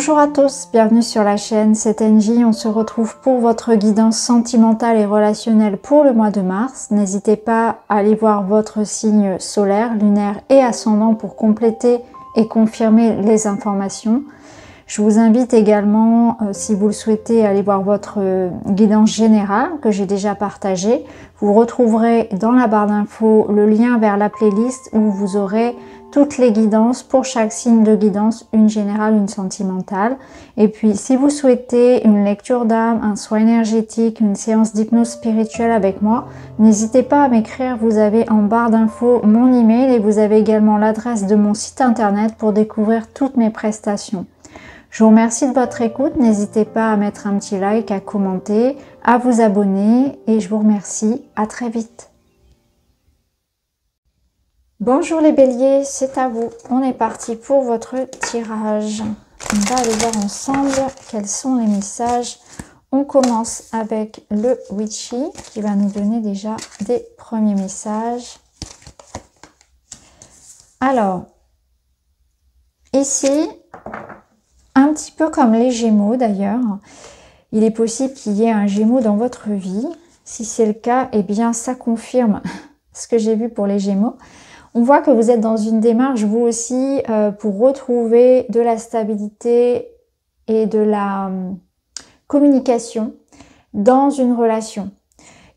Bonjour à tous, bienvenue sur la chaîne, c'est Engie. On se retrouve pour votre guidance sentimentale et relationnelle pour le mois de mars. N'hésitez pas à aller voir votre signe solaire, lunaire et ascendant pour compléter et confirmer les informations. Je vous invite également, si vous le souhaitez, à aller voir votre guidance générale que j'ai déjà partagée. Vous retrouverez dans la barre d'infos le lien vers la playlist où vous aurez toutes les guidances pour chaque signe de guidance, une générale, une sentimentale. Et puis, si vous souhaitez une lecture d'âme, un soin énergétique, une séance d'hypnose spirituelle avec moi, n'hésitez pas à m'écrire. Vous avez en barre d'infos mon email et vous avez également l'adresse de mon site internet pour découvrir toutes mes prestations. Je vous remercie de votre écoute. N'hésitez pas à mettre un petit like, à commenter, à vous abonner et je vous remercie. À très vite. Bonjour les béliers, c'est à vous. On est parti pour votre tirage. On va aller voir ensemble quels sont les messages. On commence avec le Witchy qui va nous donner déjà des premiers messages. Alors, ici, un petit peu comme les Gémeaux d'ailleurs, il est possible qu'il y ait un Gémeaux dans votre vie. Si c'est le cas, eh bien ça confirme ce que j'ai vu pour les Gémeaux. On voit que vous êtes dans une démarche, vous aussi, pour retrouver de la stabilité et de la communication dans une relation.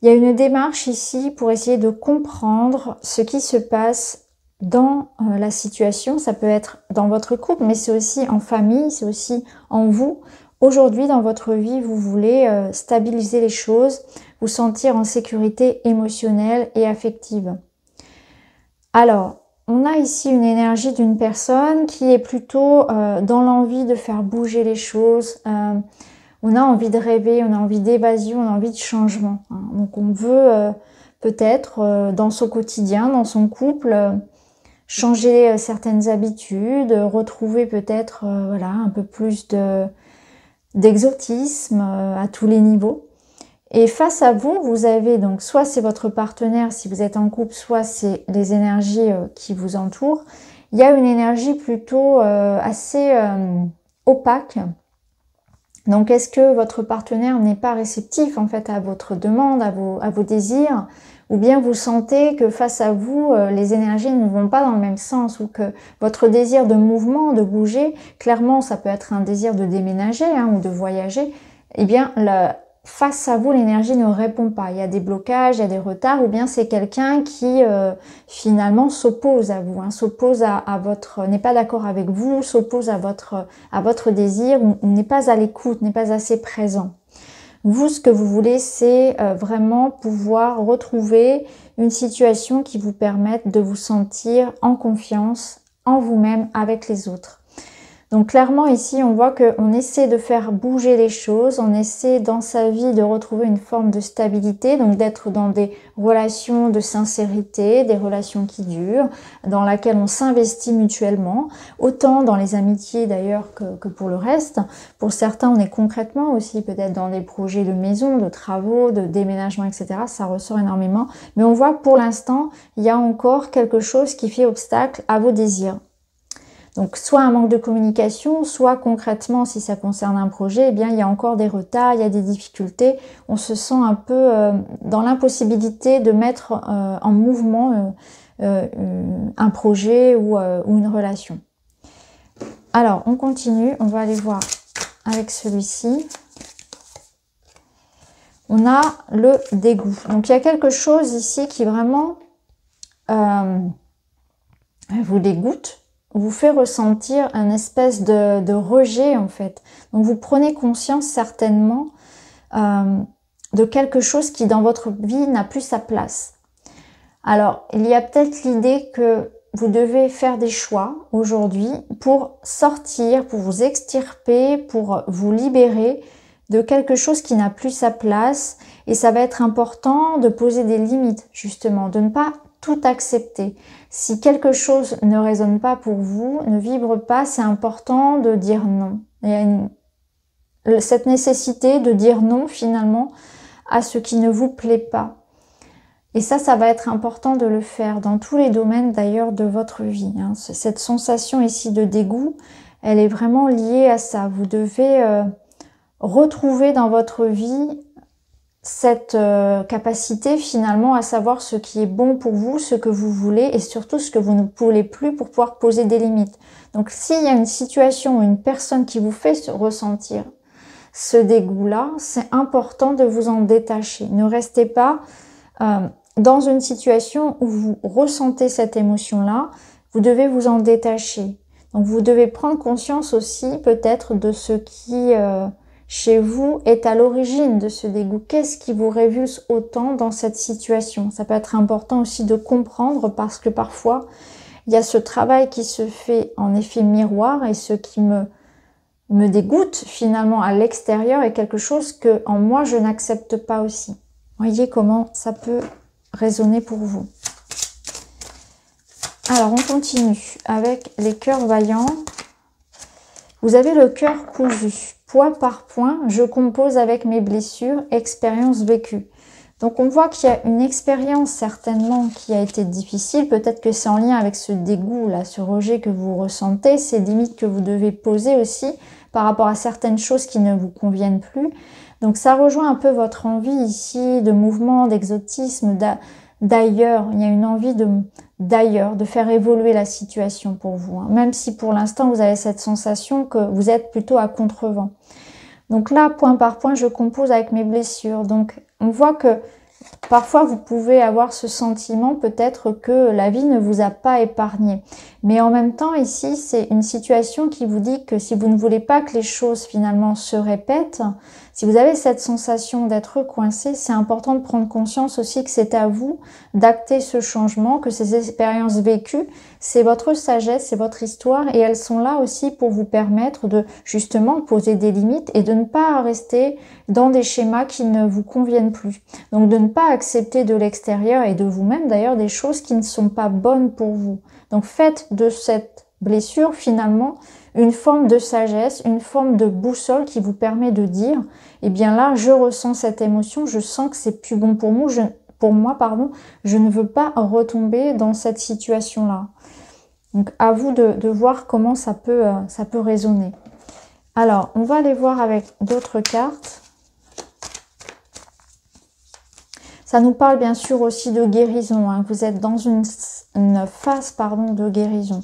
Il y a une démarche ici pour essayer de comprendre ce qui se passe dans la situation. Ça peut être dans votre couple, mais c'est aussi en famille, c'est aussi en vous. Aujourd'hui, dans votre vie, vous voulez stabiliser les choses, vous sentir en sécurité émotionnelle et affective. Alors, on a ici une énergie d'une personne qui est plutôt dans l'envie de faire bouger les choses. On a envie de rêver, on a envie d'évasion, on a envie de changement. Donc, on veut peut-être dans son quotidien, dans son couple, changer certaines habitudes, retrouver peut-être voilà, un peu plus d'exotisme à tous les niveaux. Et face à vous, vous avez donc soit c'est votre partenaire si vous êtes en couple, soit c'est les énergies qui vous entourent. Il y a une énergie plutôt assez opaque. Donc est-ce que votre partenaire n'est pas réceptif en fait à votre demande, à vos désirs, ou bien vous sentez que face à vous, les énergies ne vont pas dans le même sens, ou que votre désir de mouvement, de bouger, clairement ça peut être un désir de déménager ou de voyager, eh bien face à vous, l'énergie ne répond pas. Il y a des blocages, il y a des retards, ou bien c'est quelqu'un qui finalement s'oppose à vous, s'oppose à votre, n'est pas d'accord avec vous, s'oppose à votre désir, ou n'est pas à l'écoute, n'est pas assez présent. Vous, ce que vous voulez, c'est vraiment pouvoir retrouver une situation qui vous permette de vous sentir en confiance en vous-même avec les autres. Donc clairement ici, on voit qu'on essaie de faire bouger les choses, on essaie dans sa vie de retrouver une forme de stabilité, donc d'être dans des relations de sincérité, des relations qui durent, dans laquelle on s'investit mutuellement, autant dans les amitiés d'ailleurs que pour le reste. Pour certains, on est concrètement aussi peut-être dans des projets de maison, de travaux, de déménagement, etc. Ça ressort énormément. Mais on voit que pour l'instant, il y a encore quelque chose qui fait obstacle à vos désirs. Donc, soit un manque de communication, soit concrètement, si ça concerne un projet, eh bien, il y a encore des retards, il y a des difficultés. On se sent un peu dans l'impossibilité de mettre en mouvement un projet ou une relation. Alors, on continue. On va aller voir avec celui-ci. On a le dégoût. Donc, il y a quelque chose ici qui vraiment vous dégoûte, vous fait ressentir un espèce de rejet en fait. Donc vous prenez conscience certainement de quelque chose qui dans votre vie n'a plus sa place. Alors il y a peut-être l'idée que vous devez faire des choix aujourd'hui pour sortir, pour vous extirper, pour vous libérer de quelque chose qui n'a plus sa place. Et ça va être important de poser des limites justement, de ne pas tout accepter. Si quelque chose ne résonne pas pour vous, ne vibre pas, c'est important de dire non. Il y a cette nécessité de dire non finalement à ce qui ne vous plaît pas. Et ça va être important de le faire dans tous les domaines d'ailleurs de votre vie. Cette sensation ici de dégoût, elle est vraiment liée à ça. Vous devez retrouver dans votre vie cette capacité finalement à savoir ce qui est bon pour vous, ce que vous voulez et surtout ce que vous ne voulez plus pour pouvoir poser des limites. Donc s'il y a une situation ou une personne qui vous fait ressentir ce dégoût-là, c'est important de vous en détacher. Ne restez pas dans une situation où vous ressentez cette émotion-là, vous devez vous en détacher. Donc vous devez prendre conscience aussi peut-être de ce qui chez vous est à l'origine de ce dégoût. Qu'est-ce qui vous révulse autant dans cette situation? Ça peut être important aussi de comprendre parce que parfois il y a ce travail qui se fait en effet miroir et ce qui me dégoûte finalement à l'extérieur est quelque chose que en moi je n'accepte pas aussi. Voyez comment ça peut résonner pour vous. Alors on continue avec les cœurs vaillants. Vous avez le cœur cousu. Point par point, je compose avec mes blessures, expériences vécues. Donc on voit qu'il y a une expérience certainement qui a été difficile. Peut-être que c'est en lien avec ce dégoût là, ce rejet que vous ressentez, ces limites que vous devez poser aussi par rapport à certaines choses qui ne vous conviennent plus. Donc ça rejoint un peu votre envie ici de mouvement, d'exotisme, d'ailleurs. Il y a une envie d'ailleurs, de faire évoluer la situation pour vous. Hein. Même si pour l'instant vous avez cette sensation que vous êtes plutôt à contre-vent. Donc là, point par point, je compose avec mes blessures. Donc on voit que parfois vous pouvez avoir ce sentiment peut-être que la vie ne vous a pas épargné. Mais en même temps ici, c'est une situation qui vous dit que si vous ne voulez pas que les choses finalement se répètent, si vous avez cette sensation d'être coincé, c'est important de prendre conscience aussi que c'est à vous d'acter ce changement, que ces expériences vécues, c'est votre sagesse, c'est votre histoire et elles sont là aussi pour vous permettre de justement poser des limites et de ne pas rester dans des schémas qui ne vous conviennent plus. Donc de ne pas accepter de l'extérieur et de vous-même d'ailleurs des choses qui ne sont pas bonnes pour vous. Donc faites de cette blessure finalement une forme de sagesse, une forme de boussole qui vous permet de dire, eh bien là, je ressens cette émotion, je sens que c'est plus bon pour moi, je ne veux pas retomber dans cette situation-là. Donc à vous de voir comment ça peut résonner. Alors, on va aller voir avec d'autres cartes. Ça nous parle bien sûr aussi de guérison. Hein. Vous êtes dans une phase de guérison.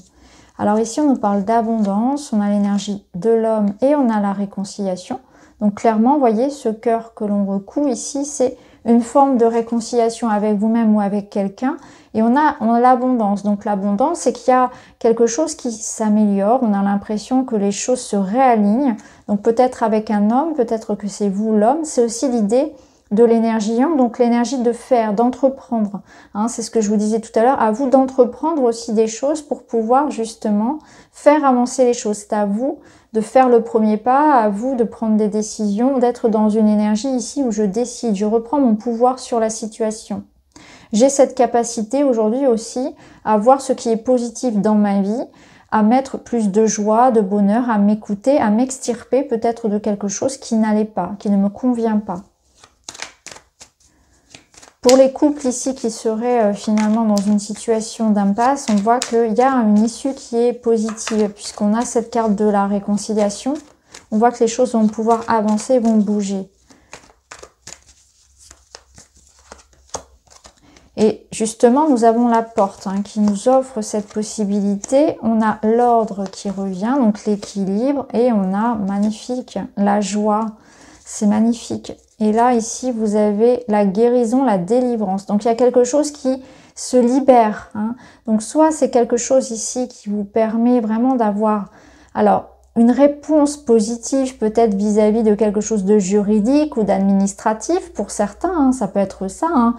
Alors ici, on nous parle d'abondance, on a l'énergie de l'homme et on a la réconciliation. Donc clairement, vous voyez, ce cœur que l'on recoue ici, c'est une forme de réconciliation avec vous-même ou avec quelqu'un. Et on a l'abondance. Donc l'abondance, c'est qu'il y a quelque chose qui s'améliore. On a l'impression que les choses se réalignent. Donc peut-être avec un homme, peut-être que c'est vous l'homme. C'est aussi l'idée de l'énergie yang, donc l'énergie de faire, d'entreprendre. Hein, c'est ce que je vous disais tout à l'heure. À vous d'entreprendre aussi des choses pour pouvoir justement faire avancer les choses. C'est à vous de faire le premier pas, à vous de prendre des décisions, d'être dans une énergie ici où je décide, je reprends mon pouvoir sur la situation. J'ai cette capacité aujourd'hui aussi à voir ce qui est positif dans ma vie, à mettre plus de joie, de bonheur, à m'écouter, à m'extirper peut-être de quelque chose qui n'allait pas, qui ne me convient pas. Pour les couples ici qui seraient finalement dans une situation d'impasse, on voit qu'il y a une issue qui est positive puisqu'on a cette carte de la réconciliation. On voit que les choses vont pouvoir avancer, vont bouger. Et justement, nous avons la porte qui nous offre cette possibilité. On a l'ordre qui revient, donc l'équilibre, et on a, magnifique, la joie. C'est magnifique. Et là, ici, vous avez la guérison, la délivrance. Donc, il y a quelque chose qui se libère. Hein. Donc, soit c'est quelque chose ici qui vous permet vraiment d'avoir... Alors, une réponse positive peut-être vis-à-vis de quelque chose de juridique ou d'administratif pour certains, hein, ça peut être ça. Hein.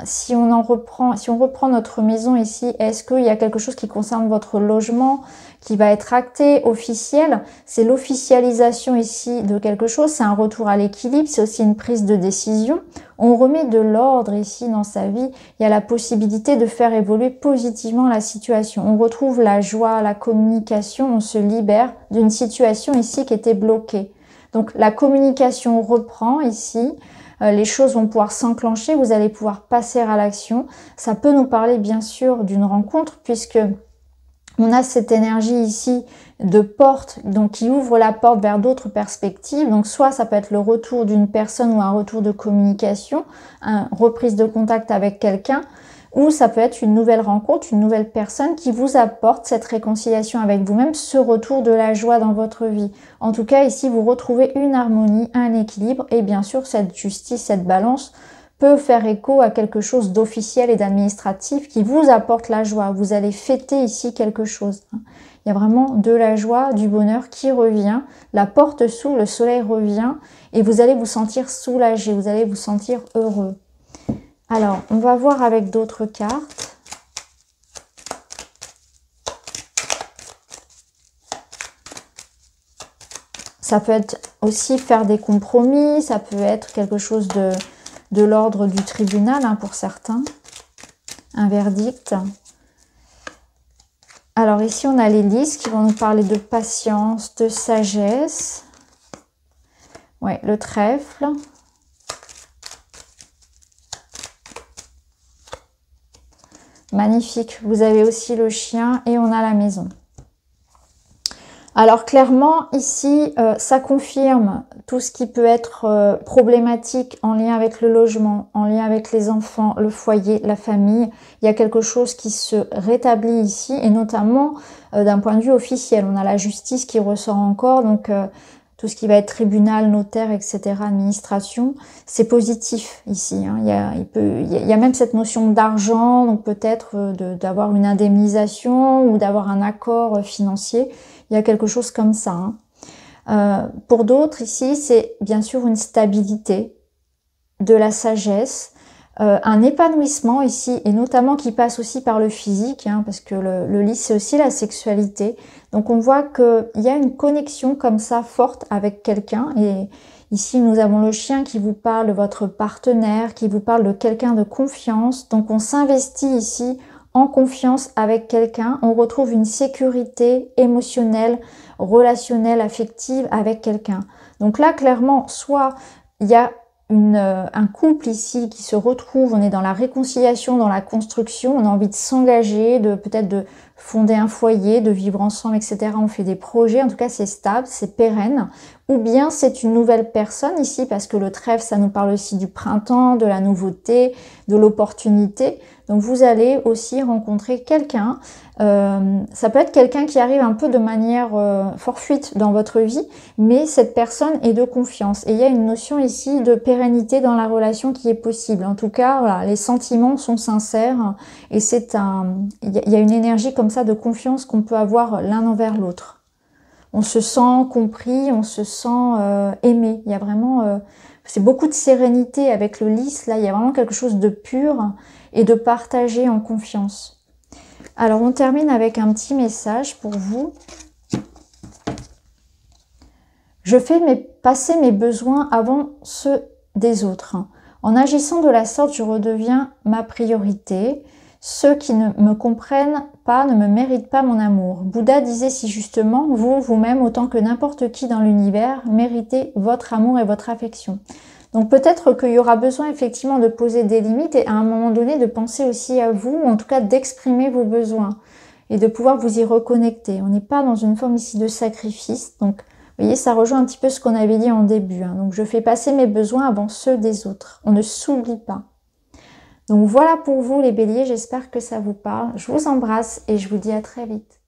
Si on reprend notre maison ici, est-ce qu'il y a quelque chose qui concerne votre logement qui va être acté, officiel? C'est l'officialisation ici de quelque chose, c'est un retour à l'équilibre, c'est aussi une prise de décision. On remet de l'ordre ici dans sa vie, il y a la possibilité de faire évoluer positivement la situation. On retrouve la joie, la communication, on se libère d'une situation ici qui était bloquée. Donc la communication reprend ici, les choses vont pouvoir s'enclencher, vous allez pouvoir passer à l'action. Ça peut nous parler bien sûr d'une rencontre puisque On a cette énergie ici de porte, donc qui ouvre la porte vers d'autres perspectives. Donc soit ça peut être le retour d'une personne ou un retour de communication, une reprise de contact avec quelqu'un, ou ça peut être une nouvelle rencontre, une nouvelle personne qui vous apporte cette réconciliation avec vous-même, ce retour de la joie dans votre vie. En tout cas, ici, vous retrouvez une harmonie, un équilibre, et bien sûr, cette justice, cette balance peut faire écho à quelque chose d'officiel et d'administratif qui vous apporte la joie. Vous allez fêter ici quelque chose. Il y a vraiment de la joie, du bonheur qui revient. La porte s'ouvre, le soleil revient et vous allez vous sentir soulagé, vous allez vous sentir heureux. Alors, on va voir avec d'autres cartes. Ça peut être aussi faire des compromis, ça peut être quelque chose de l'ordre du tribunal pour certains, un verdict. Alors ici, on a les listes qui vont nous parler de patience, de sagesse. Ouais, le trèfle. Magnifique. Vous avez aussi le chien et on a la maison. Alors clairement, ici, ça confirme tout ce qui peut être problématique en lien avec le logement, en lien avec les enfants, le foyer, la famille. Il y a quelque chose qui se rétablit ici, et notamment d'un point de vue officiel. On a la justice qui ressort encore, donc tout ce qui va être tribunal, notaire, etc., administration, c'est positif ici. Il y a même cette notion d'argent, donc peut-être d'avoir une indemnisation ou d'avoir un accord financier. Il y a quelque chose comme ça. Pour d'autres, ici, c'est bien sûr une stabilité, de la sagesse, un épanouissement ici, et notamment qui passe aussi par le physique, parce que le lys, c'est aussi la sexualité. Donc on voit qu'il y a une connexion comme ça forte avec quelqu'un. Et ici, nous avons le chien qui vous parle de votre partenaire, qui vous parle de quelqu'un de confiance. Donc on s'investit ici en confiance avec quelqu'un, on retrouve une sécurité émotionnelle, relationnelle, affective avec quelqu'un. Donc là, clairement, soit il y a un couple ici qui se retrouve, on est dans la réconciliation, dans la construction, on a envie de s'engager, peut-être de fonder un foyer, de vivre ensemble, etc. On fait des projets, en tout cas c'est stable, c'est pérenne. Ou bien c'est une nouvelle personne ici, parce que le trèfle, ça nous parle aussi du printemps, de la nouveauté, de l'opportunité. Donc vous allez aussi rencontrer quelqu'un, ça peut être quelqu'un qui arrive un peu de manière fortuite dans votre vie, mais cette personne est de confiance. Et il y a une notion ici de pérennité dans la relation qui est possible. En tout cas, voilà, les sentiments sont sincères et il y a une énergie comme ça de confiance qu'on peut avoir l'un envers l'autre. On se sent compris, on se sent aimé. Il y a vraiment, c'est beaucoup de sérénité avec le lys. Là, il y a vraiment quelque chose de pur et de partagé en confiance. Alors, on termine avec un petit message pour vous. Je fais passer mes besoins avant ceux des autres. En agissant de la sorte, je redeviens ma priorité. Ceux qui ne me comprennent pas ne me méritent pas mon amour. Bouddha disait si justement, vous-même, autant que n'importe qui dans l'univers, méritez votre amour et votre affection. Donc peut-être qu'il y aura besoin effectivement de poser des limites et à un moment donné de penser aussi à vous, ou en tout cas d'exprimer vos besoins et de pouvoir vous y reconnecter. On n'est pas dans une forme ici de sacrifice, donc vous voyez, ça rejoint un petit peu ce qu'on avait dit en début. Donc je fais passer mes besoins avant ceux des autres. On ne s'oublie pas. Donc voilà pour vous les béliers, j'espère que ça vous parle. Je vous embrasse et je vous dis à très vite.